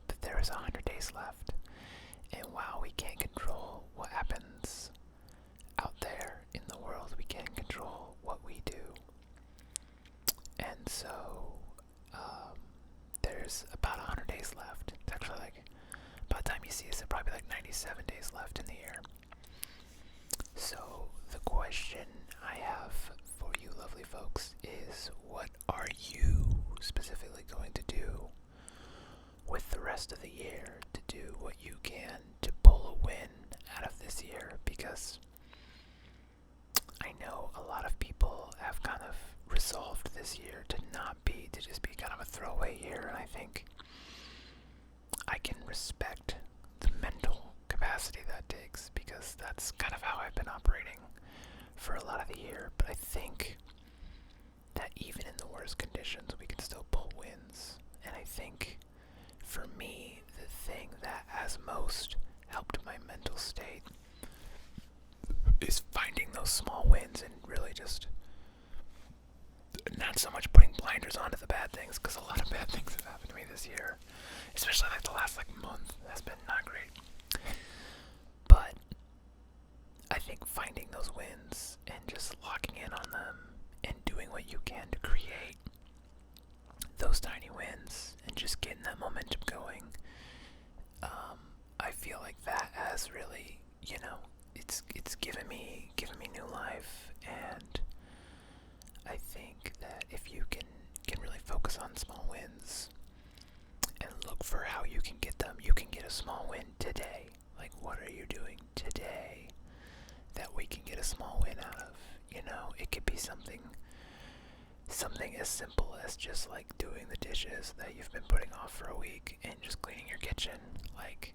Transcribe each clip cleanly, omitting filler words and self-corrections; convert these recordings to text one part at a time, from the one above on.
but there is 100 days left. And while we can't control what happens out there in the world, we can control what we do. And so, there's about 100 days left. It's actually like, by the time you see this, it'll probably be like 97 days left in the year. So, the question I have for you lovely folks is, what are you specifically going to do with the rest of the year to do what you can to pull a win out of this year? Because I know a lot of people have kind of resolved this year to just be kind of a throwaway year, and I think I can respect the mental capacity that takes, because that's kind of how I've been operating for a lot of the year. But I think that even in the worst conditions, we can still pull wins. And I think for me, the thing that has most helped my mental state is finding those small wins and really just not so much putting blinders onto the bad things, because a lot of bad things have happened to me this year, especially like the last month has been not great. But I think finding those wins and just locking in on them and doing what you can to create those tiny wins and just getting that momentum going, I feel like that has really, it's given me new life. And I think that if you can really focus on small wins and look for how you can get them, you can get a small win today. Like, what are you doing today that we can get a small win out of? It could be something as simple as just like doing the dishes that you've been putting off for a week and just cleaning your kitchen. Like,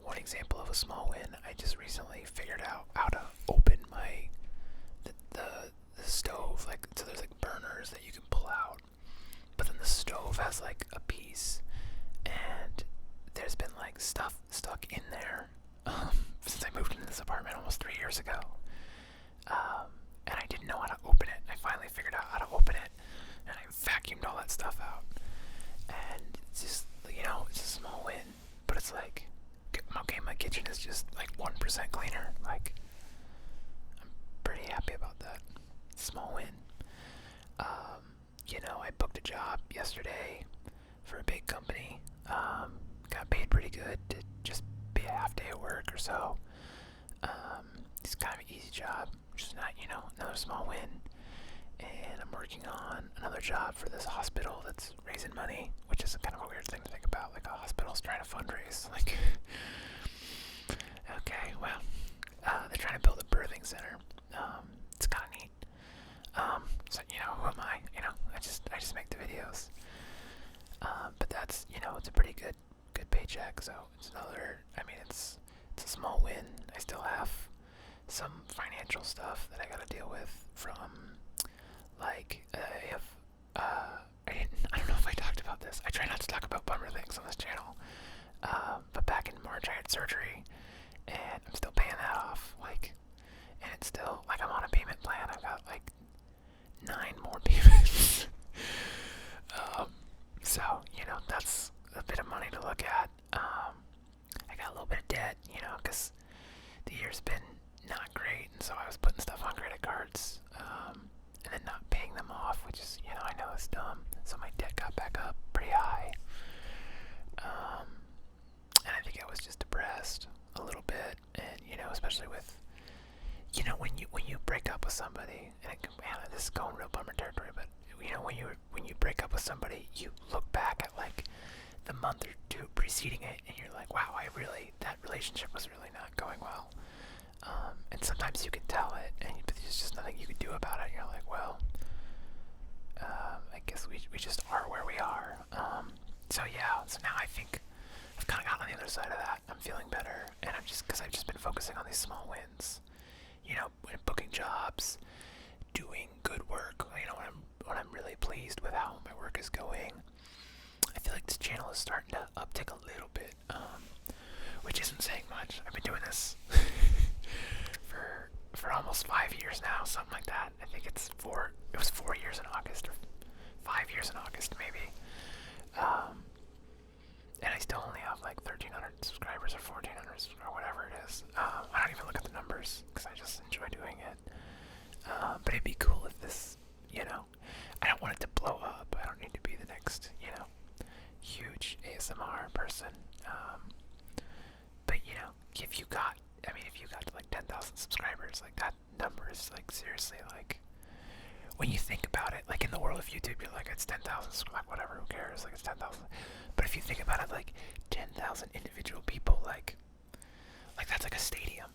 one example of a small win, I just recently figured out how to open the stove. Like, so there's like burners that you can pull out, but then the stove has like a piece, and there's been like stuff stuck in there since I moved into this apartment almost 3 years ago. And I didn't know how to open it. I finally figured out how to open it, and I vacuumed all that stuff out. And it's just, it's a small win, but it's like, okay, my kitchen is just like 1% cleaner. Like, I'm pretty happy about that. Small win. I booked a job yesterday for a big company. Got paid pretty good to just be a half day at work or so. It's kind of an easy job, which is not, another small win. And I'm working on another job for this hospital that's raising money, which is kind of a weird thing to think about. Like, a hospital's trying to fundraise. Like, okay, well, they're trying to build a birthing center. It's kind of neat. So, who am I? I just make the videos. But that's, it's a pretty good paycheck. So it's it's a small win. I still have some financial stuff that I gotta deal with from, like, I don't know if I talked about this. I try not to talk about bummer things on this channel. But back in March I had surgery, and I'm still paying that off. Like, and it's still, like, I'm on a payment plan. I've got like 9 more payments. So, that's a bit of money to look at. I got a little bit of debt, because the year's been not great, and so I was putting stuff on credit cards, and then not paying them off, which is, I know it's dumb. So my debt got back up pretty high. And I think I was just depressed a little bit, and, especially with, when you break up with somebody, and this is going real bummer territory, but when you break up with somebody, you look back at like the month or two preceding it, and you're like, wow, that relationship was really not going well. And sometimes you can tell it, but there's just nothing you can do about it. And you're like, well, I guess we just are where we are. So now I think I've kind of gotten on the other side of that. I'm feeling better, and because I've just been focusing on these small wins. When booking jobs, doing good work. When I'm really pleased with how my work is going. I feel like this channel is starting to uptick a little bit, which isn't saying much. I've been doing this for almost 5 years now, something like that. I think it was 4 years in August, or 5 years in August maybe. person. But you know, if you got, if you got to like 10,000 subscribers, like that number is like seriously like, when you think about it, like in the world of YouTube, you're like, it's 10,000, like whatever, who cares? Like it's 10,000. But if you think about it, like 10,000 individual people, like that's like a stadium,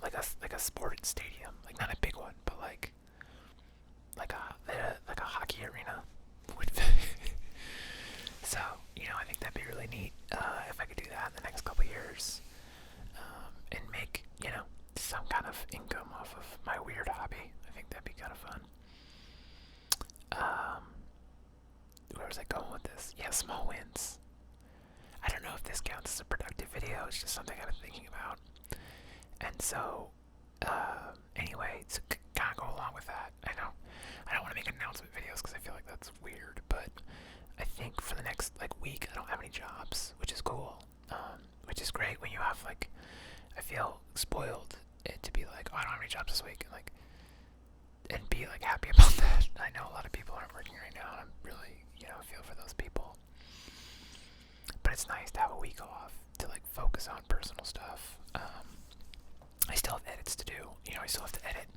like a sports stadium, like not a big one, but like a hockey arena. So you know, I think that'd be really neat if I could do that in the next couple years, and make some kind of income off of my weird hobby. I think that'd be kind of fun. Where was I going with this? Yeah, small wins. I don't know if this counts as a productive video. It's just something I've been thinking about. And so, anyway, to kind of go along with that, I don't want to make announcement videos because I feel like that's weird, but I think for the next week, I don't have any jobs, which is cool. Which is great when you have I feel spoiled to be like, oh, I don't have any jobs this week, and be happy about that. I know a lot of people aren't working right now, and I'm really feel for those people. But it's nice to have a week off to focus on personal stuff. I still have edits to do. I still have to edit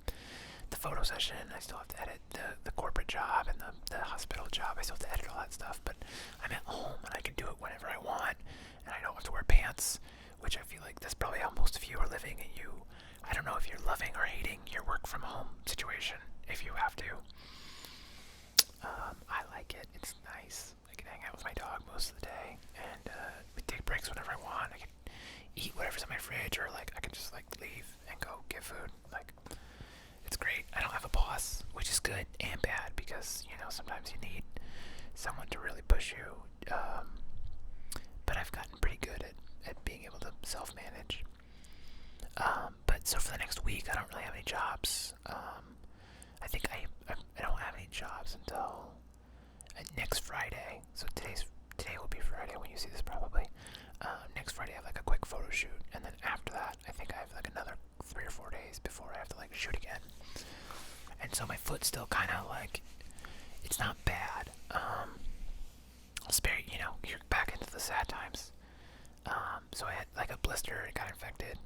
the photo session. I still have to edit the corporate job and the hospital job. I still have to edit all that stuff. But I'm at home and I can do it whenever I want, and I don't have to wear pants, which I feel like that's probably how most of you are living. And I don't know if you're loving or hating your work from home situation. If you have to, I like it. It's nice. I can hang out with my dog most of the day, and take breaks whenever I want. I can eat whatever's in my fridge, or I can just leave and go get food. It's great. I don't have a boss, which is good and bad, because sometimes you need someone to really push you. But I've gotten pretty good at being able to self-manage. But so for the next week, I don't really have any jobs. I think I don't have any jobs until next Friday. So today will be Friday when you see this, probably. Next Friday I have a quick photo shoot, and then after that I think I have another 3 or 4 days before I have to shoot again. And so my foot's still kind of it's not bad. I'll spare you're back into the sad times. So I had a blister, it got infected.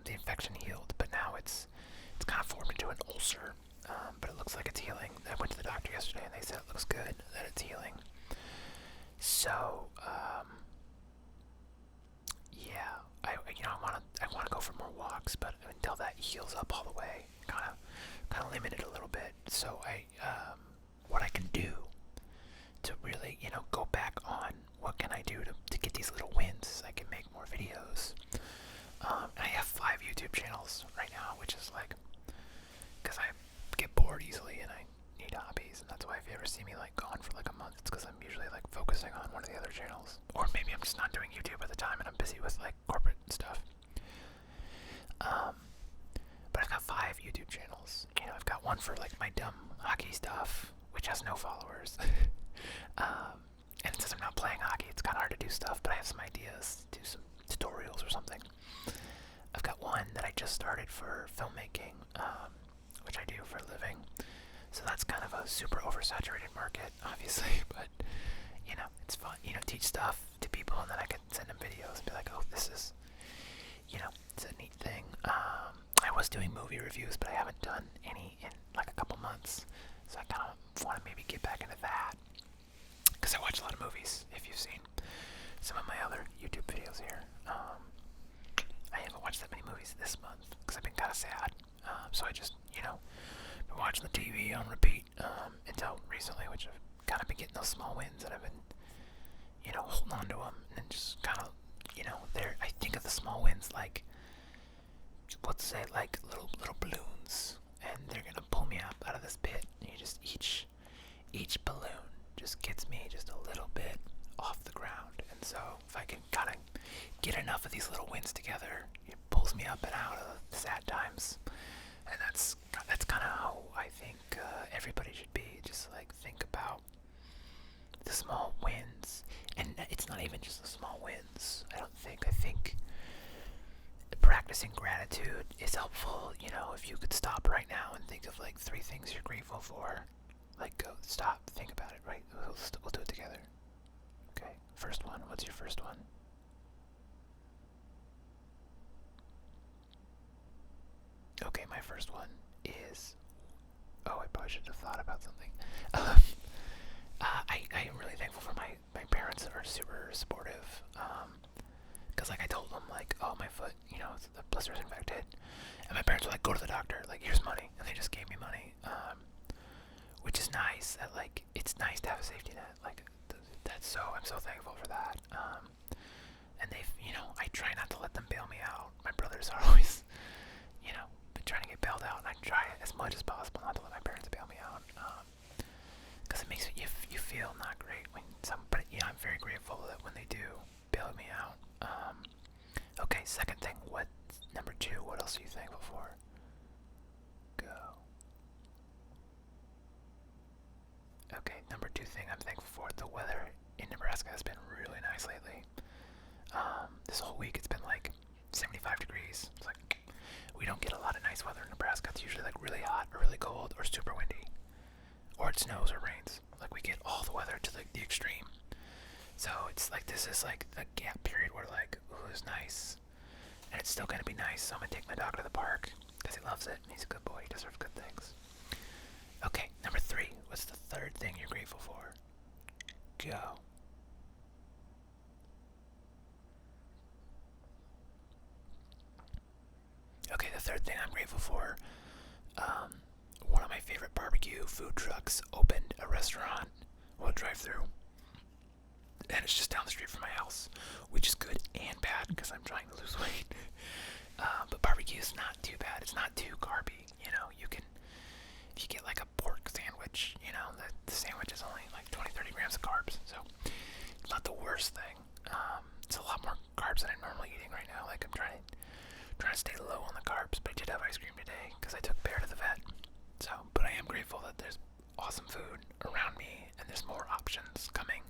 The infection healed, but now it's kind of formed into an ulcer. But it looks like it's healing. I went to the doctor yesterday and they said it looks good, that it's healing. So, yeah, I want to go for more walks, but until that heals up all the way, kind of limited a little bit. So what I can do to really, go back on what can I do to get these little wins. I can make more videos. I have 5 YouTube channels right now, which is because I get bored easily and I need hobbies, and that's why if you ever see me gone for a month, it's because I'm usually focusing on one of the other channels, or maybe I'm just not doing YouTube at the time and I'm busy with corporate stuff. But I've got 5 YouTube channels. I've got one for my dumb hockey stuff, which has no followers. And since I'm not playing hockey, it's kind of hard to do stuff, but I have some ideas to do some tutorials or something. I've got one that I just started for filmmaking, which I do for a living. So that's kind of a super oversaturated market, obviously, but it's fun. Teach stuff to people, and then I can send them videos and be like, oh, this is, it's a neat thing. I was doing movie reviews, but I haven't done any in a couple months, so I kind of want to maybe get back into that, because I watch a lot of movies. If you've seen some of my other YouTube videos here, I haven't watched that many movies this month because I've been kind of sad. So I just, been watching the TV on repeat until recently, which I've kind of been getting those small wins, and I've been, holding on to them, and just kind of, I think of the small wins let's say little balloons, and they're gonna pull me up out of this pit. And you just each balloon just gets me just a little bit off the ground, and so if I can kind of get enough of these little wins together, it pulls me up and out of the sad times. And that's kind of how I think everybody should be. Just think about the small wins, and it's not even just the small wins. I think practicing gratitude is helpful. If you could stop right now and think of 3 things you're grateful for, go stop, think about it. Right? We'll do it together. Okay. First one. What's your first one? about something. I am really thankful for my parents that are super supportive. Because like I told them like, oh, my foot, the blister's infected, and my parents were like, go to the doctor, like here's money, and they just gave me money, which is nice. That like it's nice to have a safety net. Like I'm so thankful for that. And they've, I try not to let them bail me out. My brothers are always, been trying to get bailed out, and I try as much as possible not to let my parents bail me out. Because it makes you feel not great when but I'm very grateful that when they do bail me out. Okay, second thing, number 2, what else are you thankful for? Go. Okay, number 2 thing I'm thankful for, the weather in Nebraska has been really nice lately. This whole week it's been like 75 degrees. It's like, we don't get a lot of nice weather in Nebraska. It's usually like really hot or really cold or super windy. Or it snows or rains. Like we get all the weather to the extreme. So it's like this is like a gap period where like, ooh, it's nice. And it's still gonna be nice, so I'm gonna take my dog to the park because he loves it and he's a good boy. He deserves good things. Okay, number 3. What's the third thing you're grateful for? Go. Okay, the third thing I'm grateful for, one of my favorite barbecue food trucks opened a restaurant, well, drive-through, and it's just down the street from my house, which is good and bad because I'm trying to lose weight. But barbecue is not too bad. It's not too carby. You can, if you get like a pork sandwich, the sandwich is only like 20-30 grams of carbs, so it's not the worst thing. It's a lot more carbs than I'm normally eating right now. Like I'm trying to stay low on the carbs, but I did have ice cream today because I took Bear to the vet. So, but I am grateful that there's awesome food around me and there's more options coming.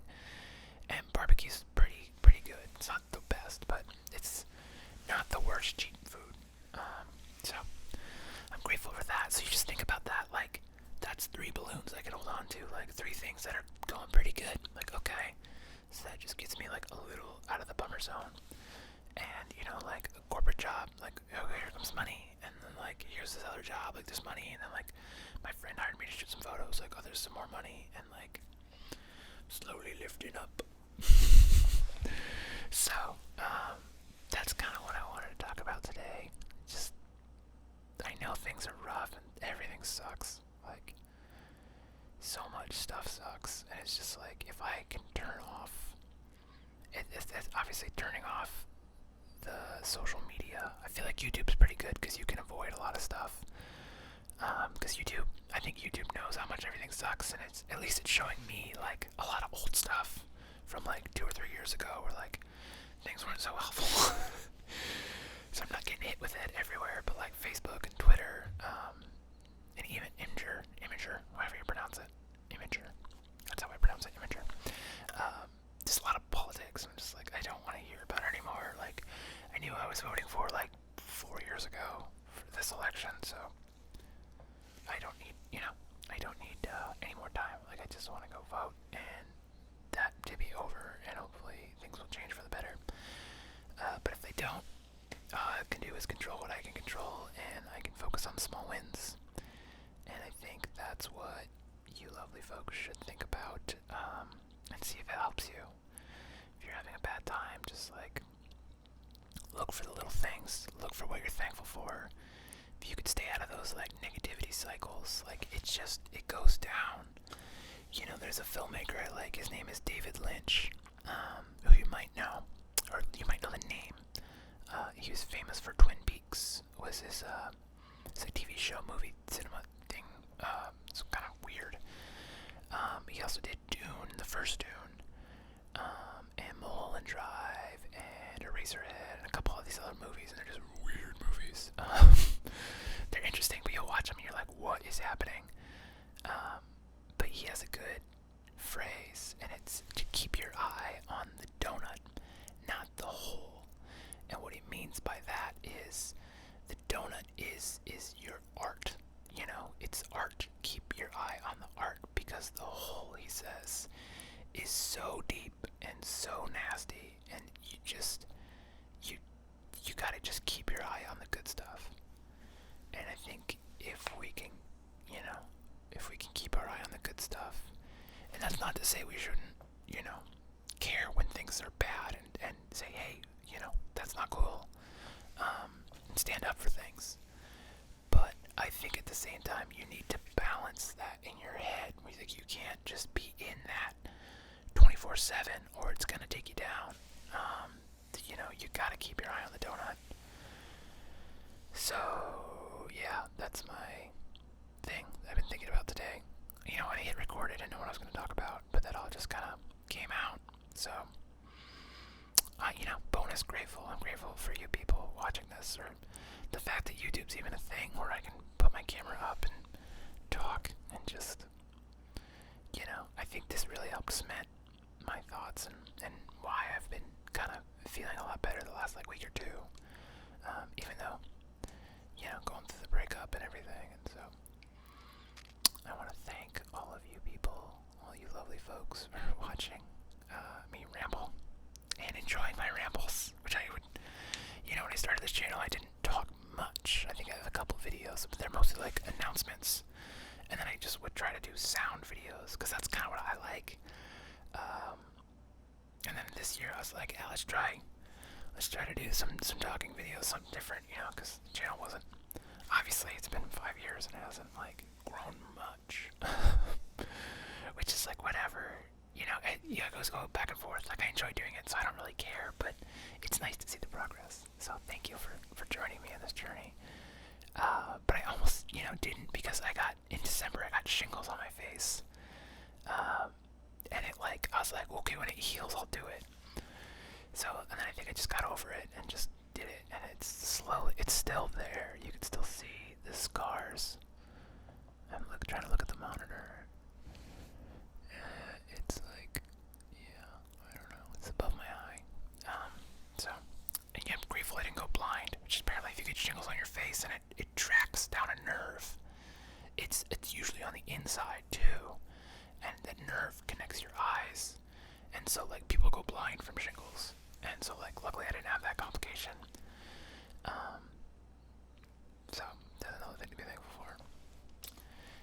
And barbecue's pretty good. It's not the best, but it's not the worst cheap food. So I'm grateful for that. So you just think about that, like that's 3 balloons I can hold on to, like 3 things that are going pretty good. Like okay, so that just gets me like a little out of the bummer zone. And like a corporate job, like okay, here comes money, and then like here's this other job, like there's money, and then like my friend hired me to shoot some photos, like oh there's some more money, and like slowly lifting up. So that's kind of what I wanted to talk about today. Just I know things are rough and everything sucks, like so much stuff sucks, and it's just like if I can turn off, it's obviously turning off the social media. I feel like YouTube's pretty good because you can avoid a lot of stuff. Because I think YouTube knows how much everything sucks, and at least it's showing me like a lot of old stuff from like 2 or 3 years ago where like things weren't so helpful. So I'm not getting hit with it everywhere, but like Facebook and Twitter, and even Imgur, however you pronounce it, Imgur. That's how I pronounce it, Imgur. Just a lot of politics. I'm just like, I don't want to hear about it anymore. Like, I knew I was voting for like 4 years ago for this election, so I don't need, any more time. Like, I just want to go vote and that to be over, and hopefully things will change for the better. But if they don't, all I can do is control what I can control, and I can focus on the small wins. And I think that's what you lovely folks should think about, and see if it helps you. If you're having a bad time, just like look for the little things, look for what you're thankful for. If you could stay out of those like negativity cycles, like it goes down. There's a filmmaker I like, his name is David Lynch, who you might know, or you might know the name. He was famous for Twin Peaks, was his it's a TV show, movie, cinema thing. It's kind of weird. He also did Dune, the first Dune, and Mulholland Drive, and Eraserhead, and a couple of these other movies, and they're just weird movies. They're interesting, but you'll watch them and you're like, what is happening? But he has a good phrase, and it's to keep your eye on the donut, not the hole. And what he means by that is the donut is your art. It's art. Keep your eye on the art, because the hole, he says, is so deep and so nasty, and you gotta just keep your eye on the good stuff. And I think if we can, if we can keep our eye on the good stuff. And that's not to say we shouldn't, care when things are bad and say, hey, that's not cool. And stand up for things. But I think at the same time, you need to balance that in your head. You can't just be in that 24/7 or it's going to take you down. You got to keep your eye on the donut. So, yeah, that's my thing I've been thinking about today. When I hit record, I didn't know what I was going to talk about, but that all just kind of came out. So, bonus grateful. I'm grateful for you people watching this, or the fact that YouTube's even a thing where I can put my camera up and talk and just, I think this really helped cement my thoughts and why I've been kind of feeling a lot better the last week or two, even though, going through the breakup and everything. And so I want to thank all of you people, all you lovely folks for watching me ramble and enjoying my rambles, which I would, when I started this channel, I didn't talk much. I think I have a couple videos, but they're mostly announcements. And then I just would try to do sound videos, because that's kind of what I like. And then this year I was like, let's try to do some talking videos, something different, because the channel wasn't, obviously it's been 5 years and it hasn't grown much. Which is whatever, it goes back and forth. I enjoy doing it, so I don't really care, but it's nice to see the progress. So thank you for joining me on this journey. But I almost, didn't, because in December I got shingles on my face. And I was like, okay, when it heals, I'll do it. So, and then I think I just got over it and just did it, and it's still there. You can still see the scars. I'm trying to look at the monitor. It's I don't know, it's above my eye. So, and yeah, I'm grateful I didn't go blind, which is apparently if you get shingles on your face and it tracks down a nerve, it's usually on the inside too, and that nerve connects your eyes, and so people go blind from shingles, and so luckily I didn't have that complication. So that's another thing to be thankful for.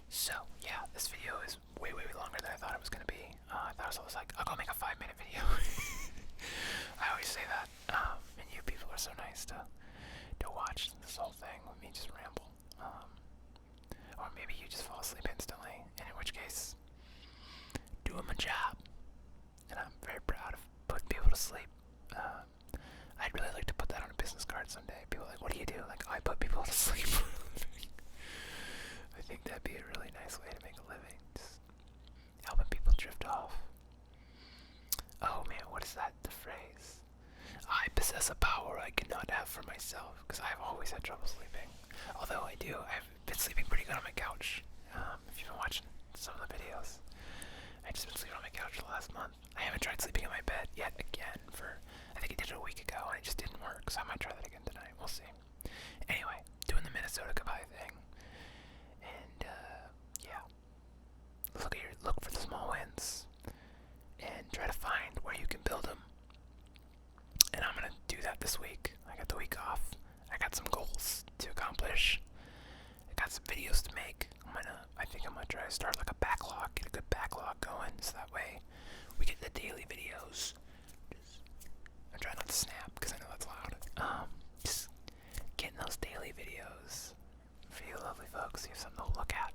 So yeah, this video is way longer than I thought it was gonna be. I thought it was I'll go make a 5-minute video. I always say that, and you people are so nice to watch this whole thing with me just ramble. Or maybe you just fall asleep instantly, and in which case, doing my job. And I'm very proud of putting people to sleep. I'd really like to put that on a business card someday. People are like, what do you do? I put people to sleep for a living. I think that'd be a really nice way to make a living. Just helping people drift off. Oh man, what is that? The phrase? I possess a power I cannot have for myself, because I've always had trouble sleeping. Although I've been sleeping pretty good on my couch. If you've been watching some of the videos, I've just been sleeping on my couch for the last month. I haven't tried sleeping in my bed yet again I think I did it a week ago and it just didn't work, so I might try that again tonight. We'll see. Anyway, doing the Minnesota goodbye thing. And, yeah. Look for the small wins and try to find where you can build them. And I'm gonna do that this week. I got the week off. I got some goals to accomplish. I got some videos to make. I think I'm gonna try to start a backlog, get a good backlog going, so that way we get the daily videos. I'm trying not to snap because I know that's loud. Just getting those daily videos for you lovely folks. You have something to look at,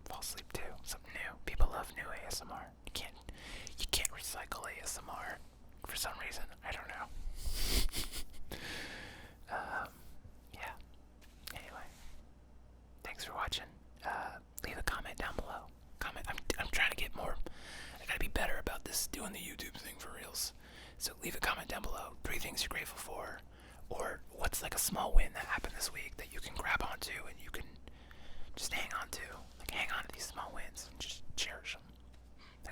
fall asleep to, something new. People love new ASMR. You can't recycle ASMR for some reason. I don't know. Yeah. Anyway, thanks for watching. Leave a comment down below. I'm trying to get more. I gotta be better about this, doing the YouTube thing for reals. So leave a comment down below. 3 things you're grateful for, or what's a small win that happened this week that you can grab onto and you can just hang on to. Hang on to these small wins and just cherish them.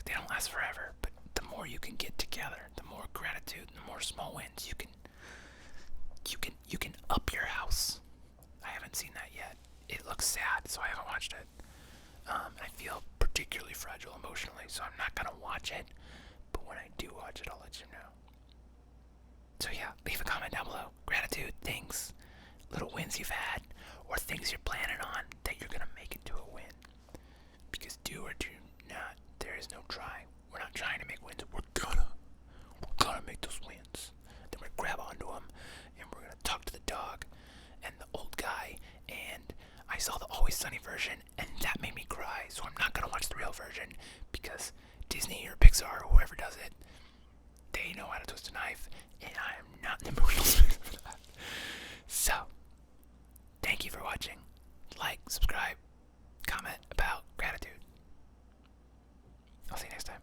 They don't last forever, but the more you can get together, the more gratitude, the more small wins you can up your house. I haven't seen that yet. It looks sad, so I haven't watched it. I feel particularly fragile emotionally, so I'm not gonna watch it. But when I do watch it, I'll let you know. So yeah, leave a comment down below. Gratitude, things, little wins you've had, or things you're planning on that you're gonna make into a win. Because is no try. We're not trying to make wins. We're gonna make those wins. Then we're gonna grab onto them, and we're gonna talk to the dog and the old guy. And I saw the Always Sunny version, and that made me cry. So I'm not gonna watch the real version because Disney or Pixar or whoever does it, they know how to twist a knife, and I am not in the mood for that. So, thank you for watching. Like, subscribe, comment about gratitude. I'll see you next time.